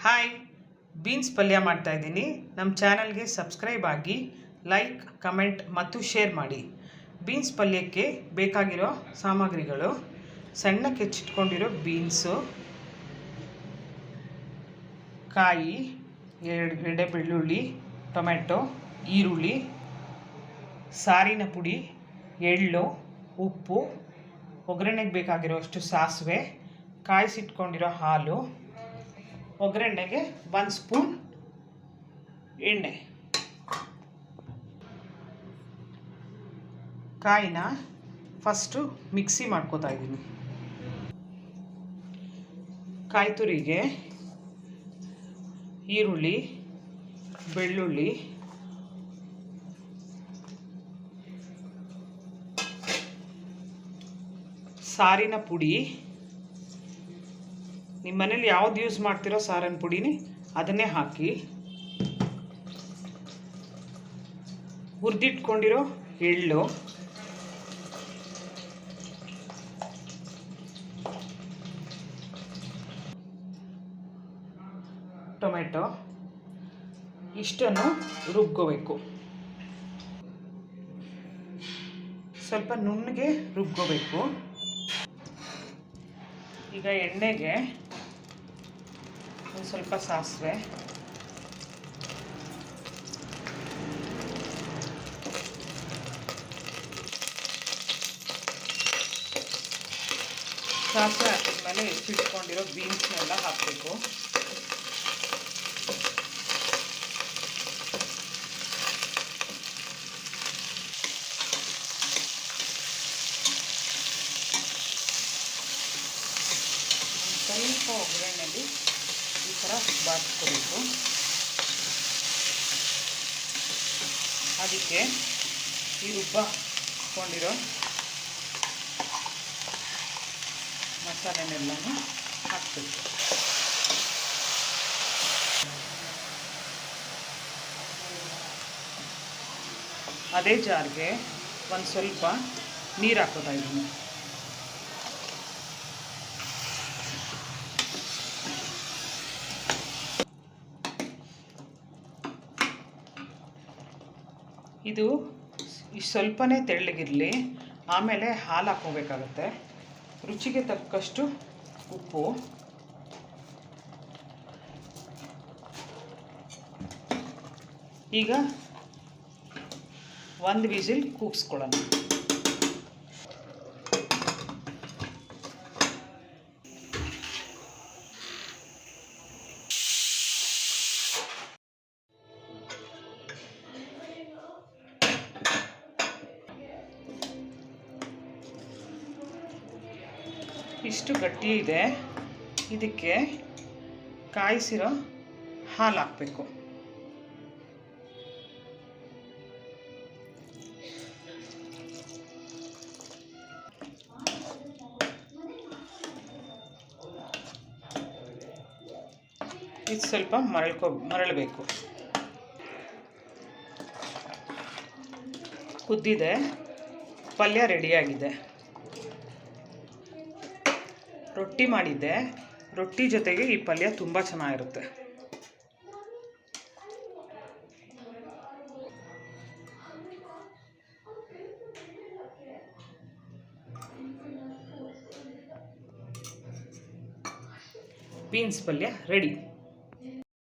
Hi, beans ಪಲ್ಯ ಮಾಡ್ತಾ ಇದ್ದೀನಿ. ನಮ್ಮ ಚಾನಲ್ಗೆ ಸಬ್ಸ್ಕ್ರೈಬ್ ಆಗಿ, ಲೈಕ್, ಕಮೆಂಟ್ ಮತ್ತು ಶೇರ್ ಮಾಡಿ. ಬೀನ್ಸ್ ಪಲ್ಯಕ್ಕೆ ಬೇಕಾಗಿರೋ ಸಾಮಗ್ರಿಗಳು: ಸಣ್ಣಕ್ಕೆ ಹೆಚ್ಚಿಟ್ಕೊಂಡಿರೋ ಬೀನ್ಸು, ಕಾಯಿ, ಎಡೆ ಬೆಳ್ಳುಳ್ಳಿ, ಟೊಮೆಟೊ, ಈರುಳ್ಳಿ, ಸಾರಿನ ಪುಡಿ, ಎಳ್ಳು, ಉಪ್ಪು, ಒಗ್ಗರಣೆಗೆ ಬೇಕಾಗಿರೋಷ್ಟು ಸಾಸಿವೆ, ಕಾಯಿಸಿಟ್ಕೊಂಡಿರೋ ಹಾಲು, ಒಗ್ಗರಣೆಗೆ 1 ಸ್ಪೂನ್ ಎಣ್ಣೆ. ಕಾಯಿನ ಫಸ್ಟು ಮಿಕ್ಸಿ ಮಾಡ್ಕೋತಾ ಇದ್ದೀನಿ. ಕಾಯಿ ತುರಿಗೆ ಈರುಳ್ಳಿ, ಬೆಳ್ಳುಳ್ಳಿ, ಸಾರಿನ ಪುಡಿ, ನಿಮ್ಮ ಮನೇಲಿ ಯಾವ್ದು ಯೂಸ್ ಮಾಡ್ತಿರೋ ಸಾರಿನ ಪುಡಿನಿ ಅದನ್ನೇ ಹಾಕಿ, ಹುರಿದಿಟ್ಕೊಂಡಿರೋ ಎಳ್ಳು, ಟೊಮೆಟೊ ಇಷ್ಟನ್ನು ರುಬ್ಕೋಬೇಕು. ಸ್ವಲ್ಪ ನುಣ್ಣಗೆ ರುಬ್ಕೋಬೇಕು. ಈಗ ಎಣ್ಣೆಗೆ ಒಂದು ಸ್ವಲ್ಪ ಸಾಸಿವೆ, ಹಾಕಿದ್ಮೇಲೆ ಹೆಚ್ಚಿಟ್ಕೊಂಡಿರೋ ಬೀನ್ಸ್ನೆಲ್ಲ ಹಾಕಬೇಕು. ಸ್ವಲ್ಪ ಒಗ್ಗರಣೆಯಲ್ಲಿ ಈ ಥರ ಬಾಡಿಸ್ಕೋಬೇಕು. ಅದಕ್ಕೆ ಈ ರುಬ್ಬಿಕೊಂಡಿರೋ ಮಸಾಲೆನೆಲ್ಲನೂ ಹಾಕಬೇಕು. ಅದೇ ಜಾರ್ಗೆ ಒಂದು ಸ್ವಲ್ಪ ನೀರು ಹಾಕೋತಾ ಇದ್ದೀನಿ. ಇದು ಇಷ್ಟು ಸ್ವಲ್ಪನೇ ತೆಳ್ಳಗಿರಲಿ, ಆಮೇಲೆ ಹಾಲು ಹಾಕ್ಕೋಬೇಕಾಗತ್ತೆ. ರುಚಿಗೆ ತಕ್ಕಷ್ಟು ಉಪ್ಪು, ಈಗ 1 ವಿಸಿಲ್ ಕೂಗಿಸ್ಕೊಳ್ಳೋಣ. ಇಷ್ಟು ಗಟ್ಟಿ ಇದೆ. ಇದಕ್ಕೆ ಕಾಯಿಸಿರೋ ಹಾಲು ಹಾಕಬೇಕು. ಇದು ಸ್ವಲ್ಪ ಮರಳಬೇಕು. ಕುದ್ದಿದೆ, ಪಲ್ಯ ರೆಡಿಯಾಗಿದೆ. ರೊಟ್ಟಿ ಮಾಡಿದ್ದೆ, ರೊಟ್ಟಿ ಜೊತೆಗೆ ಈ ಪಲ್ಯ ತುಂಬ ಚೆನ್ನಾಗಿರುತ್ತೆ. ಬೀನ್ಸ್ ಪಲ್ಯ ರೆಡಿ.